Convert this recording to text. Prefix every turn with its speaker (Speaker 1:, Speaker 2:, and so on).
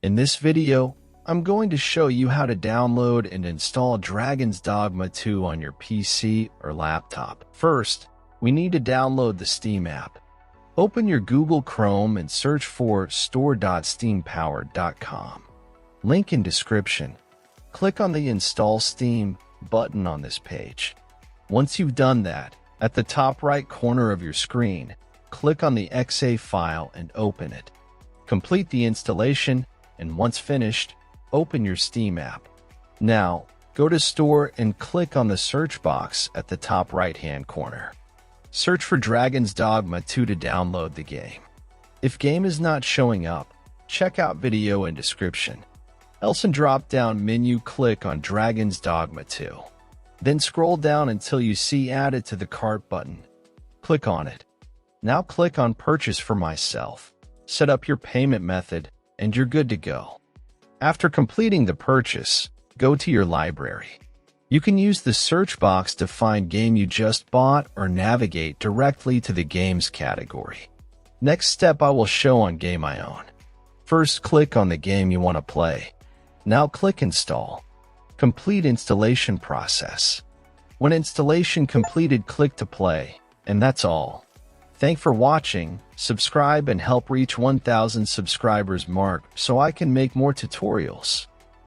Speaker 1: In this video, I'm going to show you how to download and install Dragon's Dogma 2 on your PC or laptop. First, we need to download the Steam app. Open your Google Chrome and search for store.steampowered.com. Link in description. Click on the Install Steam button on this page. Once you've done that, at the top right corner of your screen, click on the .exe file and open it. Complete the installation, and once finished, open your Steam app. Now, go to Store and click on the search box at the top right-hand corner. Search for Dragon's Dogma 2 to download the game. If game is not showing up, check out video in description. Else in drop-down menu, click on Dragon's Dogma 2. Then scroll down until you see Added to the Cart button. Click on it. Now click on Purchase for myself. Set up your payment method, and you're good to go. After completing the purchase, go to your library. You can use the search box to find game you just bought or navigate directly to the games category. Next step I will show on Game I Own. First, click on the game you want to play. Now click Install. Complete installation process. When installation completed, click to play, and that's all. Thanks for watching, subscribe and help reach 1,000 subscribers mark so I can make more tutorials.